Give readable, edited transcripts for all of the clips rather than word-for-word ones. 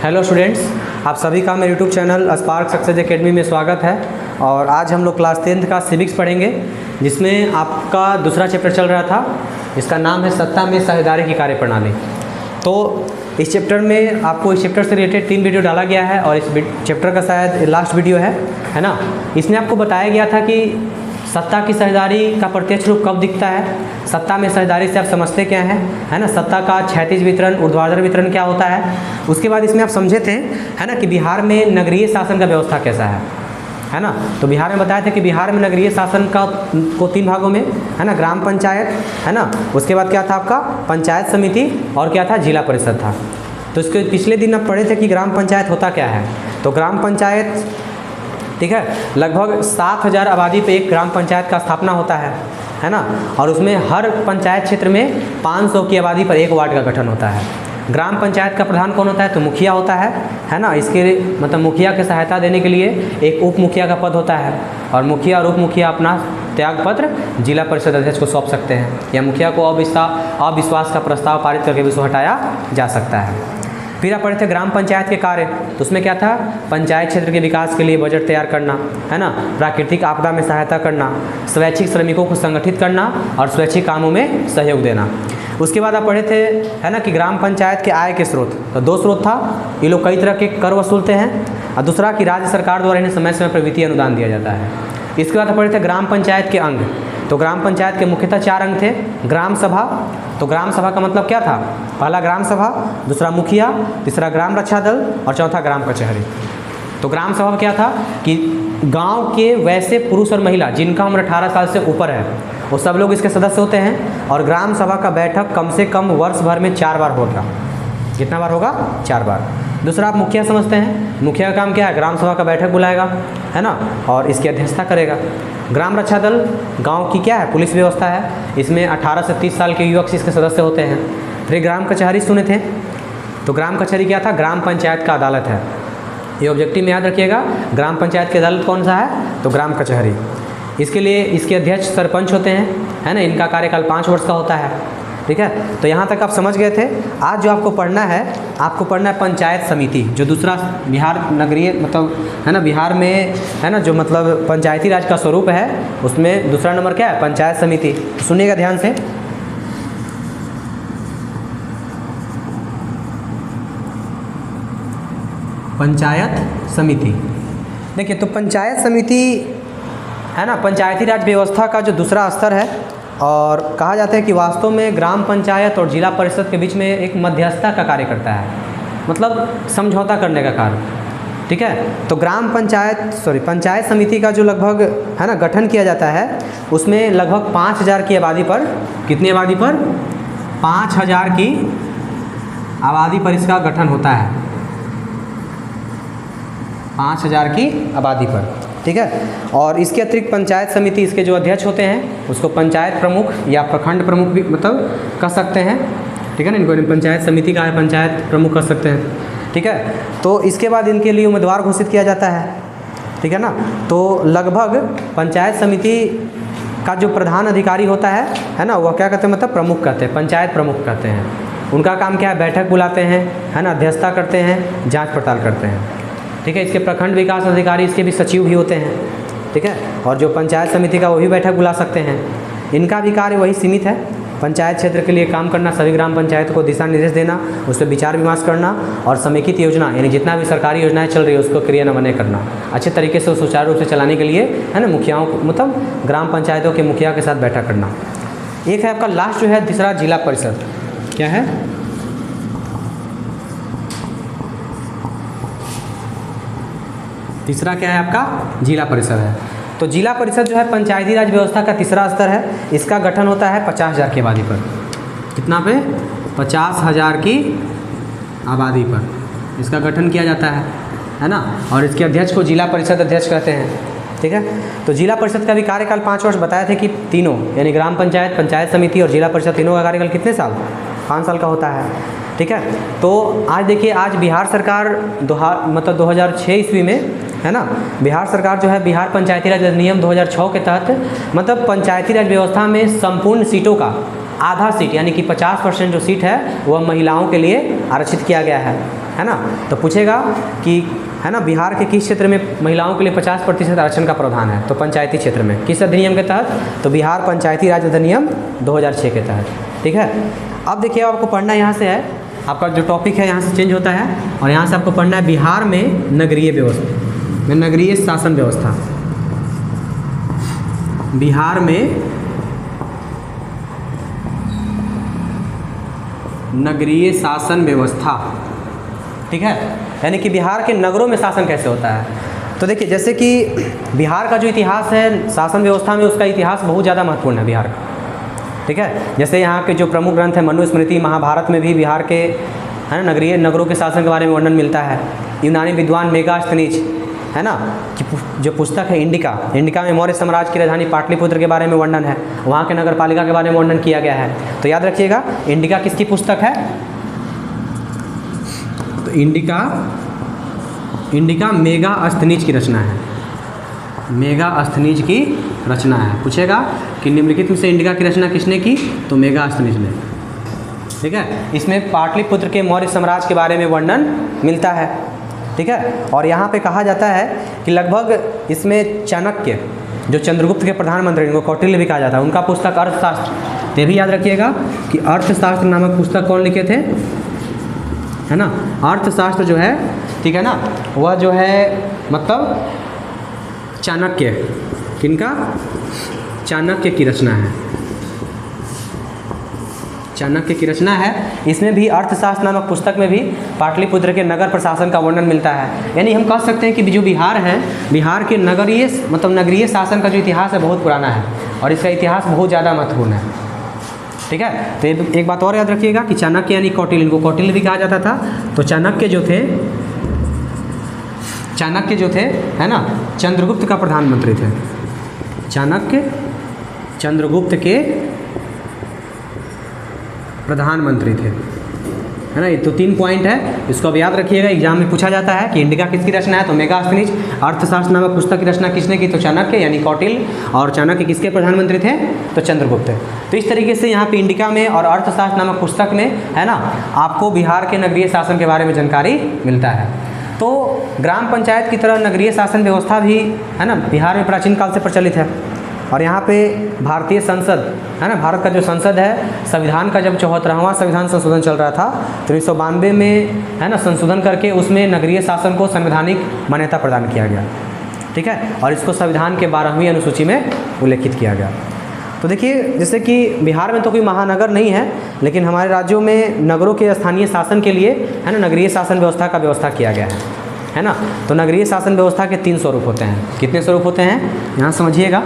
Hello students, आप सभी का मेरे YouTube channel spark success academy में स्वागत है। और आज हम लोग क्लास 10th का सिविक्स पढ़ेंगे, जिसमें आपका दूसरा चैप्टर चल रहा था। इसका नाम है सत्ता में साझेदारी की कार्यप्रणाली। तो इस चैप्टर में आपको इस चैप्टर से रिलेटेड 3 वीडियो डाला गया है और इस चैप्टर का शायद लास्ट वीडियो है ना। इसमें आपको बताया गया था कि सत्ता की साझेदारी का प्रत्यक्ष रूप कब दिखता है, सत्ता में साझेदारी से आप समझते क्या हैं, है ना। सत्ता का क्षैतिज वितरण, ऊर्ध्वाधर वितरण क्या होता है। उसके बाद इसमें आप समझे थे, है ना, कि बिहार में नगरीय शासन का व्यवस्था कैसा है ना। तो बिहार में बताया था कि बिहार में नगरीय शासन को 3 भागों में, है ना, ग्राम पंचायत, है ना। उसके बाद क्या था आपका पंचायत समिति और क्या था, जिला परिषद था। तो इसके पिछले दिन आप पढ़े थे कि ग्राम पंचायत होता क्या है। तो ग्राम पंचायत, ठीक है, लगभग 7000 आबादी पे एक ग्राम पंचायत का स्थापना होता है ना। और उसमें हर पंचायत क्षेत्र में 500 की आबादी पर एक वार्ड का गठन होता है। ग्राम पंचायत का प्रधान कौन होता है, तो मुखिया होता है ना। इसके मतलब मुखिया की सहायता देने के लिए एक उप मुखिया का पद होता है, और मुखिया और उप मुखिया अपना त्यागपत्र जिला परिषद अध्यक्ष को सौंप सकते हैं, या मुखिया को अविश्वास का प्रस्ताव पारित करके भी उसको हटाया जा सकता है। फिर आप पढ़े थे ग्राम पंचायत के कार्य। तो उसमें क्या था, पंचायत क्षेत्र के विकास के लिए बजट तैयार करना, है ना, प्राकृतिक आपदा में सहायता करना, स्वैच्छिक श्रमिकों को संगठित करना और स्वैच्छिक कामों में सहयोग देना। उसके बाद आप पढ़े थे, है ना, कि ग्राम पंचायत के आय के स्रोत। तो 2 स्रोत था, ये लोग कई तरह के कर वसूलते हैं, और दूसरा कि राज्य सरकार द्वारा इन्हें समय समय पर वित्तीय अनुदान दिया जाता है। इसके बाद आप पढ़े थे ग्राम पंचायत के अंग। तो ग्राम पंचायत के मुख्यतः 4 अंग थे। ग्राम सभा, तो ग्राम सभा का मतलब क्या था, पहला ग्राम सभा, दूसरा मुखिया, तीसरा ग्राम रक्षा दल और चौथा ग्राम कचहरी। तो ग्राम सभा क्या था कि गांव के वैसे पुरुष और महिला जिनका उम्र 18 साल से ऊपर है, वो सब लोग इसके सदस्य होते हैं। और ग्राम सभा का बैठक कम से कम वर्ष भर में 4 बार होगा। कितना बार होगा, 4 बार। दूसरा आप मुखिया समझते हैं, मुखिया का काम क्या है, ग्राम सभा का बैठक बुलाएगा, है ना, और इसकी अध्यक्षता करेगा। ग्राम रक्षा दल गांव की क्या है, पुलिस व्यवस्था है। इसमें 18 से 30 साल के युवक इसके सदस्य होते हैं। फिर ग्राम कचहरी सुने थे। तो ग्राम कचहरी क्या था, ग्राम पंचायत का अदालत है। ये ऑब्जेक्टिव में याद रखिएगा, ग्राम पंचायत की अदालत कौन सा है, तो ग्राम कचहरी। इसके लिए इसके अध्यक्ष सरपंच होते हैं, है ना। इनका कार्यकाल 5 वर्ष का होता है, ठीक है। तो यहाँ तक आप समझ गए थे। आज जो आपको पढ़ना है, आपको पढ़ना है पंचायत समिति, जो दूसरा बिहार नगरीय मतलब, है ना, बिहार में, है ना, जो मतलब पंचायती राज का स्वरूप है, उसमें दूसरा नंबर क्या है, पंचायत समिति। सुनिएगा ध्यान से। पंचायत समिति, देखिए, तो पंचायत समिति, है ना, पंचायती राज व्यवस्था का जो दूसरा स्तर है, और कहा जाता है कि वास्तव में ग्राम पंचायत और जिला परिषद के बीच में एक मध्यस्थता का कार्य करता है, मतलब समझौता करने का कार्य, ठीक है। तो पंचायत समिति का जो लगभग, है ना, गठन किया जाता है, उसमें लगभग 5000 की आबादी पर, कितनी आबादी पर, 5000 की आबादी पर इसका गठन होता है। 5000 की आबादी पर, ठीक है। और इसके अतिरिक्त पंचायत समिति, इसके जो अध्यक्ष होते हैं उसको पंचायत प्रमुख या प्रखंड प्रमुख भी मतलब कह सकते हैं, ठीक है ना। इनको पंचायत समिति का पंचायत प्रमुख कह सकते हैं, ठीक है। तो इसके बाद इनके लिए उम्मीदवार घोषित किया जाता है, ठीक है ना। तो लगभग पंचायत समिति का जो प्रधान अधिकारी होता है ना, वह क्या कहते हैं, मतलब प्रमुख कहते हैं, पंचायत प्रमुख कहते हैं। उनका काम क्या है, बैठक बुलाते हैं, है ना, अध्यक्षता करते हैं, जाँच पड़ताल करते हैं, ठीक है। इसके प्रखंड विकास अधिकारी, इसके भी सचिव भी होते हैं, ठीक है। और जो पंचायत समिति का, वो भी बैठक बुला सकते हैं। इनका भी कार्य वही सीमित है, पंचायत क्षेत्र के लिए काम करना, सभी ग्राम पंचायत को दिशा निर्देश देना, उस पर विचार विमर्श करना, और समेकित योजना, यानी जितना भी सरकारी योजनाएं चल रही है उसको क्रियान्वयन करना, अच्छे तरीके से सुचारू रूप से चलाने के लिए, है ना, मुखियाओं को, मतलब ग्राम पंचायतों के मुखिया के साथ बैठक करना। एक है आपका लास्ट जो है, तीसरा जिला परिषद। क्या है, तीसरा क्या है आपका, जिला परिषद है। तो जिला परिषद जो है पंचायती राज व्यवस्था का तीसरा स्तर है। इसका गठन होता है 50,000 की आबादी पर। कितना पे, 50,000 की आबादी पर इसका गठन किया जाता है ना। और इसके अध्यक्ष को जिला परिषद अध्यक्ष कहते हैं, ठीक है। तो जिला परिषद का भी कार्यकाल 5 वर्ष बताया थे कि तीनों, यानी ग्राम पंचायत, पंचायत समिति और जिला परिषद, तीनों का कार्यकाल कितने साल, 5 साल का होता है, ठीक है। तो आज देखिए, आज बिहार सरकार मतलब 2006 ईस्वी में, है ना, बिहार सरकार जो है बिहार पंचायती राज अधिनियम 2006 के तहत, मतलब पंचायती राज व्यवस्था में संपूर्ण सीटों का आधा सीट यानी कि 50% जो सीट है वह महिलाओं के लिए आरक्षित किया गया है ना। तो पूछेगा कि है ना बिहार के किस क्षेत्र में महिलाओं के लिए 50% आरक्षण का प्रावधान है, तो पंचायती क्षेत्र में। किस अधिनियम के तहत, तो बिहार पंचायती राज अधिनियम 2006 के तहत। ठीक है, अब देखिए आपको पढ़ना यहाँ से है, आपका जो टॉपिक है यहाँ से चेंज होता है और यहाँ से आपको पढ़ना है बिहार में नगरीय व्यवस्था, नगरीय शासन व्यवस्था। बिहार में नगरीय शासन व्यवस्था। ठीक है, यानी कि बिहार के नगरों में शासन कैसे होता है। तो देखिए जैसे कि बिहार का जो इतिहास है शासन व्यवस्था में, उसका इतिहास बहुत ज़्यादा महत्वपूर्ण है बिहार का। ठीक है, जैसे यहाँ के जो प्रमुख ग्रंथ है मनुस्मृति, महाभारत में भी बिहार के है ना नगरीय नगरों के शासन के बारे में वर्णन मिलता है। यूनानी विद्वान मेगास्थनीज है ना कि जो पुस्तक है इंडिका, इंडिका में मौर्य साम्राज्य की राजधानी पाटलिपुत्र के बारे में वर्णन है, वहाँ के नगर पालिका के बारे में वर्णन किया गया है। तो याद रखिएगा इंडिका किसकी पुस्तक है, तो इंडिका मेगास्थनीज की रचना है, मेगास्थनीज की रचना है। पूछेगा कि निम्नलिखित में से इंडिका की रचना किसने की, तो मेगास्थनीज ने। ठीक है, इसमें पाटलिपुत्र के मौर्य साम्राज्य के बारे में वर्णन मिलता है। ठीक है, और यहाँ पे कहा जाता है कि लगभग इसमें चाणक्य जो चंद्रगुप्त के प्रधानमंत्री, इनको कौटिल्य भी कहा जाता है, उनका पुस्तक अर्थशास्त्र। ये भी याद रखिएगा कि अर्थशास्त्र नामक पुस्तक कौन लिखे थे, है ना। अर्थशास्त्र जो है, ठीक है ना, वह जो है मतलब चाणक्य, किनका, चाणक्य की रचना है, चाणक्य की रचना है। इसमें भी अर्थशास्त्र नामक पुस्तक में भी पाटलिपुत्र के नगर प्रशासन का वर्णन मिलता है। यानी हम कह सकते हैं कि जो बिहार है, बिहार के नगरीय मतलब नगरीय शासन का जो इतिहास है बहुत पुराना है और इसका इतिहास बहुत ज़्यादा महत्वपूर्ण है। ठीक है, तो एक बात और याद रखिएगा कि चाणक्य यानी कौटिल्य, इनको कौटिल्य भी कहा जाता था। तो चाणक्य जो थे है ना चंद्रगुप्त का प्रधानमंत्री थे। चाणक्य चंद्रगुप्त के प्रधानमंत्री थे, है ना। ये तो 3 पॉइंट है, इसको अब याद रखिएगा, एग्जाम में पूछा जाता है कि इंडिका किसकी रचना है, तो मेगास्थनीज। अर्थशास्त्र नामक पुस्तक की रचना किसने की, तो चाणक्य यानी कौटिल्य। और चाणक्य किसके प्रधानमंत्री थे, तो चंद्रगुप्त। तो इस तरीके से यहाँ पे इंडिका में और अर्थशास्त्र नामक पुस्तक में है ना आपको बिहार के नगरीय शासन के बारे में जानकारी मिलता है। तो ग्राम पंचायत की तरह नगरीय शासन व्यवस्था भी है ना बिहार में प्राचीन काल से प्रचलित है। और यहाँ पे भारतीय संसद है ना, भारत का जो संसद है, संविधान का जब 74वां संविधान संशोधन चल रहा था तो 1992 में है ना संशोधन करके उसमें नगरीय शासन को संवैधानिक मान्यता प्रदान किया गया। ठीक है, और इसको संविधान के 12वीं अनुसूची में उल्लेखित किया गया। तो देखिए जैसे कि बिहार में तो कोई महानगर नहीं है, लेकिन हमारे राज्यों में नगरों के स्थानीय शासन के लिए है ना नगरीय शासन व्यवस्था का व्यवस्था किया गया है ना। तो नगरीय शासन व्यवस्था के 3 स्वरूप होते हैं। कितने स्वरूप होते हैं, यहाँ समझिएगा।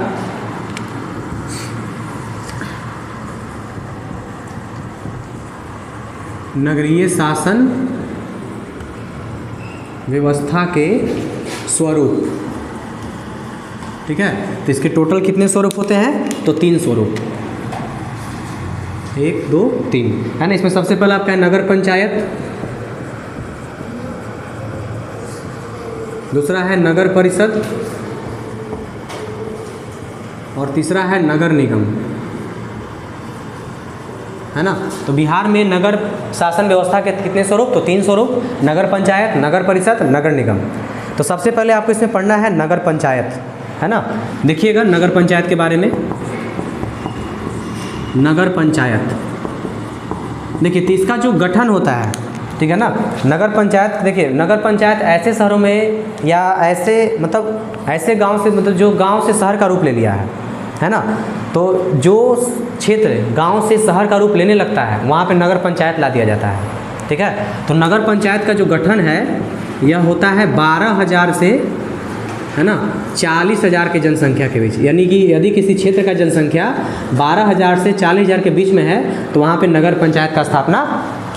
नगरीय शासन व्यवस्था के स्वरूप, ठीक है। तो इसके टोटल कितने स्वरूप होते हैं, तो 3 स्वरूप, 1 2 3 है ना। इसमें सबसे पहला आपका है नगर पंचायत, दूसरा है नगर परिषद और तीसरा है नगर निगम, है ना। तो बिहार में नगर शासन व्यवस्था के कितने स्वरूप, तो 3 स्वरूप, नगर पंचायत, नगर परिषद, नगर निगम। तो सबसे पहले आपको इसमें पढ़ना है नगर पंचायत, है ना। देखिएगा नगर पंचायत के बारे में। नगर पंचायत देखिए, तो इसका जो गठन होता है, ठीक है ना। नगर पंचायत देखिए, नगर पंचायत ऐसे शहरों में या ऐसे मतलब ऐसे गांव से मतलब जो गांव से शहर का रूप ले लिया है ना। तो जो क्षेत्र गांव से शहर का रूप लेने लगता है वहाँ पे नगर पंचायत ला दिया जाता है। ठीक है, तो नगर पंचायत का जो गठन है यह होता है 12,000 से है ना 40,000 के जनसंख्या के बीच। यानी कि यदि किसी क्षेत्र का जनसंख्या 12,000 से 40,000 के बीच में है तो वहाँ पे नगर पंचायत का स्थापना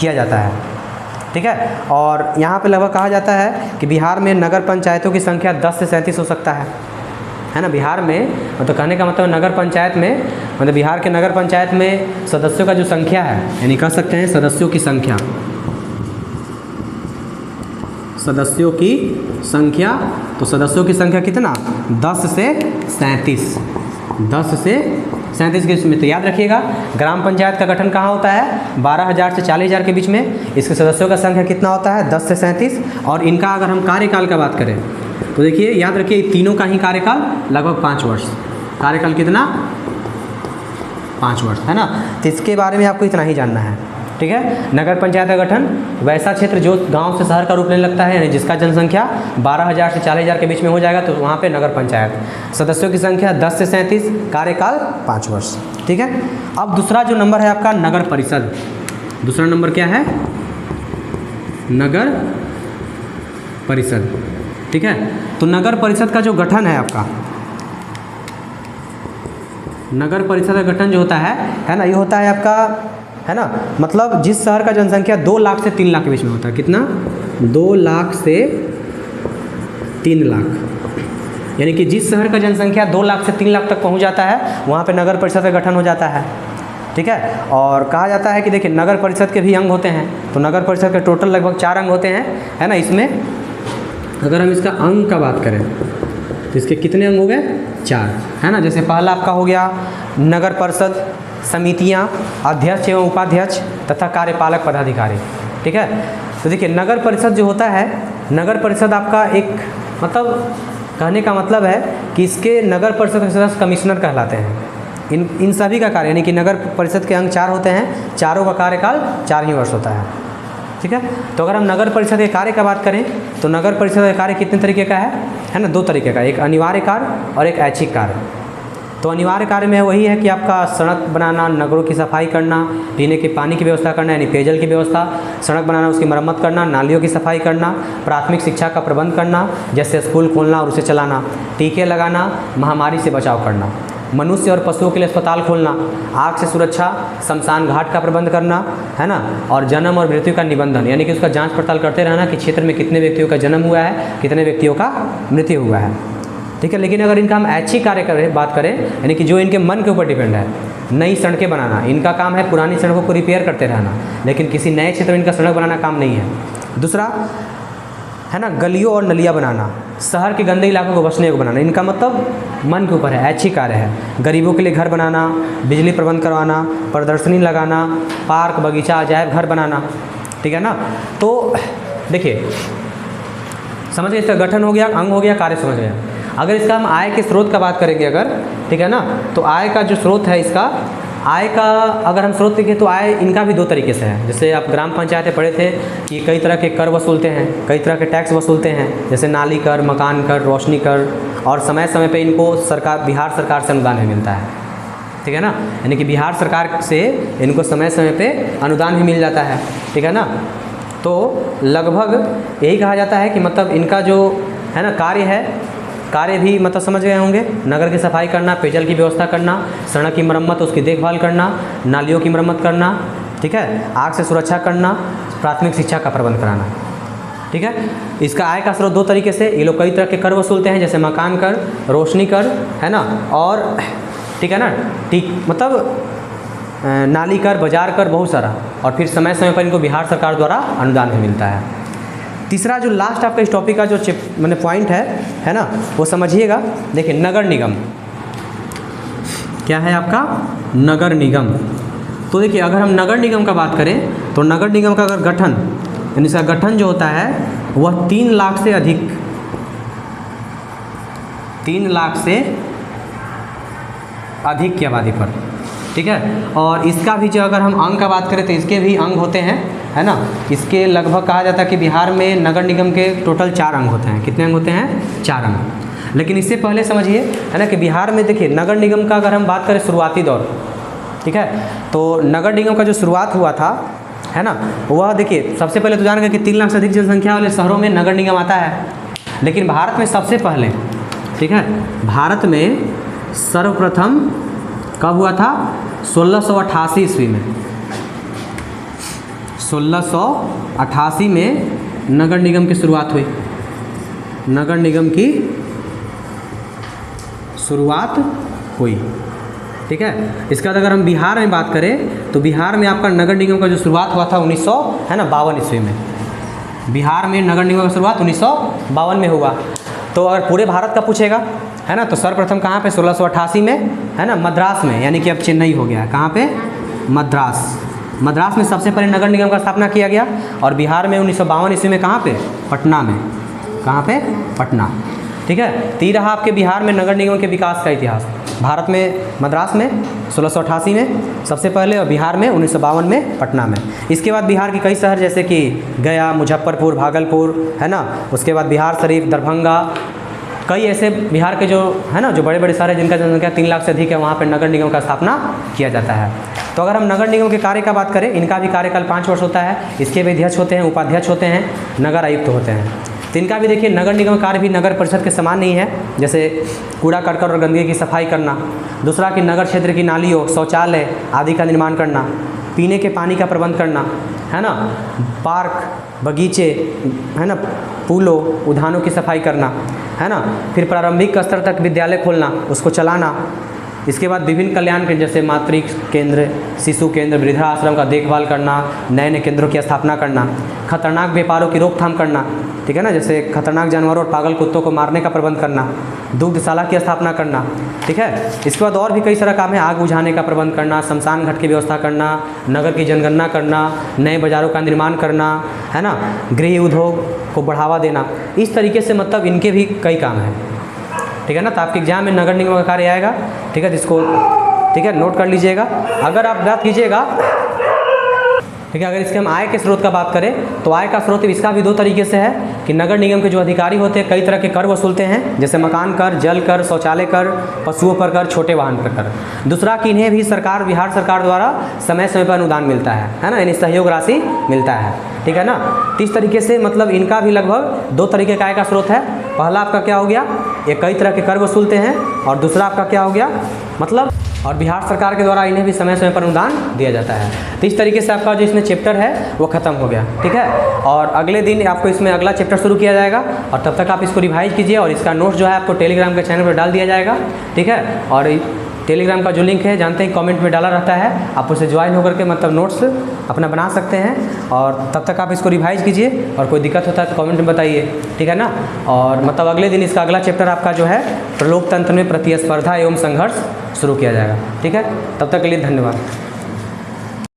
किया जाता है। ठीक है, और यहाँ पे लगभग कहा जाता है कि बिहार में नगर पंचायतों की संख्या 10 से 37 हो सकता है ना। बिहार में मतलब कहने का मतलब नगर पंचायत में मतलब बिहार के नगर पंचायत में सदस्यों का जो संख्या है, यानी कह सकते हैं सदस्यों की संख्या, सदस्यों की संख्या, तो सदस्यों की संख्या कितना 10 से 37, 10 से 37 के बीच में। तो याद रखिएगा ग्राम पंचायत का गठन कहाँ होता है? 12,000 से 40,000 के बीच में। इसके सदस्यों का संख्या कितना होता है? 10 से 37। और इनका अगर हम कार्यकाल का बात करें तो देखिए याद रखिए तीनों का ही कार्यकाल लगभग 5 वर्ष। कार्यकाल कितना? 5 वर्ष, है ना। तो इसके बारे में आपको इतना ही जानना है, ठीक है। नगर पंचायत का गठन वैसा क्षेत्र जो गांव से शहर का रूप लेने लगता है, यानी जिसका जनसंख्या 12,000 से 40,000 के बीच में हो जाएगा तो वहाँ पे नगर पंचायत। सदस्यों की संख्या 10 से 37, कार्यकाल 5 वर्ष, ठीक है। अब दूसरा जो नंबर है आपका नगर परिषद। दूसरा नंबर क्या है? नगर परिषद, ठीक है। तो नगर परिषद का जो गठन है आपका, नगर परिषद का गठन जो होता है ना, ये होता है आपका, है ना, मतलब जिस शहर का जनसंख्या 2 लाख से 3 लाख के बीच में होता है। कितना? 2 लाख से 3 लाख, यानी कि जिस शहर का जनसंख्या 2 लाख से 3 लाख तक पहुंच जाता है वहाँ पे नगर परिषद का गठन हो जाता है, ठीक है। और कहा जाता है कि देखिए नगर परिषद के भी अंग होते हैं। तो नगर परिषद के टोटल लगभग 4 अंग होते हैं, है ना। इसमें अगर हम इसका अंग का बात करें तो इसके कितने अंग हो गए? 4, है ना। जैसे पहला आपका हो गया नगर परिषद समितियां, अध्यक्ष एवं उपाध्यक्ष तथा कार्यपालक पदाधिकारी, ठीक है। तो देखिए नगर परिषद जो होता है, नगर परिषद आपका एक मतलब कहने का मतलब है कि इसके नगर परिषद के सदस्य कमिश्नर कहलाते हैं। इन सभी का कार्य, यानी कि नगर परिषद के अंग 4 होते हैं, चारों का कार्यकाल 4 ही वर्ष होता है, ठीक है। तो अगर हम नगर परिषद के कार्य का बात करें तो नगर परिषद का कार्य कितने तरीके का है ना, 2 तरीके का, एक अनिवार्य कार्य और एक ऐच्छिक कार्य। तो अनिवार्य कार्य में वही है कि आपका सड़क बनाना, नगरों की सफाई करना, पीने के पानी की व्यवस्था करना यानी पेयजल की व्यवस्था, सड़क बनाना, उसकी मरम्मत करना, नालियों की सफाई करना, प्राथमिक शिक्षा का प्रबंध करना जैसे स्कूल खोलना और उसे चलाना, टीके लगाना, महामारी से बचाव करना, मनुष्य और पशुओं के लिए अस्पताल खोलना, आग से सुरक्षा, शमशान घाट का प्रबंध करना, है ना। और जन्म और मृत्यु का निबंधन, यानी कि उसका जांच पड़ताल करते रहना कि क्षेत्र में कितने व्यक्तियों का जन्म हुआ है, कितने व्यक्तियों का मृत्यु हुआ है, ठीक है। लेकिन अगर इनका हम ऐच्छिक कार्य बात करें, यानी कि जो इनके मन के ऊपर डिपेंड है, नई सड़कें बनाना, इनका काम है पुरानी सड़कों को रिपेयर करते रहना, लेकिन किसी नए क्षेत्र में इनका सड़क बनाना काम नहीं है। दूसरा है ना गलियों और नलियाँ बनाना, शहर के गंदे इलाकों को बचने को बनाना, इनका मतलब मन के ऊपर है, ऐच्छिक कार्य है। गरीबों के लिए घर बनाना, बिजली प्रबंध करवाना, प्रदर्शनी लगाना, पार्क बगीचा अजायब घर बनाना, ठीक है ना। तो देखिए समझ गए, इसका गठन हो गया, अंग हो गया, कार्य समझ गया। अगर इसका हम आय के स्रोत का बात करेंगे अगर, ठीक है ना, तो आय का जो स्रोत है इसका, आय का अगर हम स्रोत देखें तो आय इनका भी 2 तरीके से है। जैसे आप ग्राम पंचायतें पढ़े थे कि कई तरह के कर वसूलते हैं, कई तरह के टैक्स वसूलते हैं, जैसे नाली कर, मकान कर, रोशनी कर, और समय समय पे इनको सरकार, बिहार सरकार से अनुदान भी मिलता है, ठीक है ना। यानी कि बिहार सरकार से इनको समय समय पे अनुदान भी मिल जाता है, ठीक है ना। तो लगभग यही कहा जाता है कि मतलब इनका जो है ना कार्य भी मतलब समझ गए होंगे, नगर की सफाई करना, पेयजल की व्यवस्था करना, सड़क की मरम्मत, उसकी देखभाल करना, नालियों की मरम्मत करना, ठीक है, आग से सुरक्षा करना, प्राथमिक शिक्षा का प्रबंध कराना, ठीक है। इसका आय का स्रोत 2 तरीके से, ये लोग कई तरह के कर वसूलते हैं, जैसे मकान कर, रोशनी कर, है ना, और ठीक है ना, मतलब नाली कर, बाजार कर, बहुत सारा, और फिर समय समय पर इनको बिहार सरकार द्वारा अनुदान भी मिलता है। तीसरा जो लास्ट आपका इस टॉपिक का जो मैंने पॉइंट है ना, वो समझिएगा। देखिए नगर निगम क्या है आपका? नगर निगम। तो देखिए अगर हम नगर निगम का बात करें तो नगर निगम का अगर गठन, यानी इसका गठन जो होता है वह 3 लाख से अधिक, 3 लाख से अधिक की आबादी पर, ठीक है। और इसका भी जो अगर हम अंग का बात करें तो इसके भी अंग होते हैं, है ना। इसके लगभग कहा जाता है कि बिहार में नगर निगम के टोटल 4 अंग होते हैं। कितने अंग होते हैं? 4 अंग। लेकिन इससे पहले समझिए, है ना, कि बिहार में देखिए नगर निगम का अगर हम बात करें शुरुआती दौर, ठीक है, तो नगर निगम का जो शुरुआत हुआ था, है ना, वह देखिए सबसे पहले तो जान गए कि 3 लाख से अधिक जनसंख्या वाले शहरों में नगर निगम आता है। लेकिन भारत में सबसे पहले, ठीक है, भारत में सर्वप्रथम कब हुआ था? 1688 ईस्वी में। 1688 में नगर निगम की शुरुआत हुई। नगर निगम की शुरुआत हुई, ठीक है। इसके बाद अगर हम बिहार में बात करें तो बिहार में आपका नगर निगम का जो शुरुआत हुआ था 1952 ईस्वी में। बिहार में नगर निगम की शुरुआत 1952 में हुआ। तो अगर पूरे भारत का पूछेगा है ना। तो सर्वप्रथम कहाँ पे 1688 में, है ना, मद्रास में, यानी कि अब चेन्नई हो गया, कहाँ पे, मद्रास। मद्रास में सबसे पहले नगर निगम का स्थापना किया गया। और बिहार में 1952 ईस्वी में कहाँ पे, पटना में, कहाँ पे, पटना। ठीक है। तो ये रहा आपके बिहार में नगर निगम के विकास का इतिहास। भारत में मद्रास में 1688 में सबसे पहले, और बिहार में 1952 में पटना में। इसके बाद बिहार के कई शहर जैसे कि गया, मुजफ्फरपुर, भागलपुर, है ना, उसके बाद बिहार शरीफ, दरभंगा, कई ऐसे बिहार के जो है ना, जो बड़े बड़े शहर हैं जिनका जनसंख्या 3 लाख से अधिक है, वहाँ पर नगर निगम का स्थापना किया जाता है। तो अगर हम नगर निगम के कार्य का बात करें, इनका भी कार्यकाल 5 वर्ष होता है। इसके भी अध्यक्ष होते हैं, उपाध्यक्ष होते हैं, नगर आयुक्त होते हैं। तो इनका भी देखिए, नगर निगम कार्य भी नगर परिषद के समान नहीं है। जैसे कूड़ा करकट और गंदगी की सफाई करना, दूसरा कि नगर क्षेत्र की नालियों, शौचालय आदि का निर्माण करना, पीने के पानी का प्रबंध करना, है ना, पार्क, बगीचे, है ना, पुलों, उद्यानों की सफाई करना, है ना, फिर प्रारंभिक स्तर तक विद्यालय खोलना, उसको चलाना। इसके बाद विभिन्न कल्याण केंद्र जैसे मातृ केंद्र, शिशु केंद्र, वृद्धाश्रम का देखभाल करना, नए नए केंद्रों की स्थापना करना, खतरनाक व्यापारों की रोकथाम करना, ठीक है ना, जैसे खतरनाक जानवरों और पागल कुत्तों को मारने का प्रबंध करना, दुग्धशाला की स्थापना करना, ठीक है। इसके बाद और भी कई सारा काम है, आग बुझाने का प्रबंध करना, शमशान घाट की व्यवस्था करना, नगर की जनगणना करना, नए बाज़ारों का निर्माण करना, है ना, गृह उद्योग को बढ़ावा देना। इस तरीके से मतलब इनके भी कई काम हैं, ठीक है ना। तो आपके एग्जाम में नगर निगम का कार्य आएगा, ठीक है, जिसको ठीक है नोट कर लीजिएगा। अगर आप बात कीजिएगा, ठीक है, अगर इसके हम आय के स्रोत का बात करें तो आय का स्रोत इसका भी 2 तरीके से है कि नगर निगम के जो अधिकारी होते हैं कई तरह के कर वसूलते हैं, जैसे मकान कर, जल कर, शौचालय कर, पशुओं पर कर, छोटे वाहन पर कर। दूसरा कि इन्हें भी सरकार, बिहार सरकार द्वारा समय समय पर अनुदान मिलता है ना, इन्हें सहयोग राशि मिलता है, ठीक है ना। तो इस तरीके से मतलब इनका भी लगभग 2 तरीके का आय का स्रोत है। पहला आपका क्या हो गया, ये कई तरह के कर वसूलते हैं, और दूसरा आपका क्या हो गया मतलब, और बिहार सरकार के द्वारा इन्हें भी समय समय पर अनुदान दिया जाता है। तो इस तरीके से आपका जो इसमें चैप्टर है वो ख़त्म हो गया, ठीक है। और अगले दिन आपको इसमें अगला चैप्टर शुरू किया जाएगा, और तब तक आप इसको रिवाइज कीजिए, और इसका नोट्स जो है आपको टेलीग्राम के चैनल पर डाल दिया जाएगा, ठीक है। और टेलीग्राम का जो लिंक है जानते हैं कमेंट में डाला रहता है, आप उसे ज्वाइन होकर के मतलब नोट्स अपना बना सकते हैं। और तब तक आप इसको रिवाइज कीजिए, और कोई दिक्कत होता है तो कमेंट में बताइए, ठीक है ना। और मतलब अगले दिन इसका अगला चैप्टर आपका जो है प्रलोक तंत्र में प्रतिस्पर्धा एवं संघर्ष शुरू किया जाएगा, ठीक है। तब तक के लिए धन्यवाद।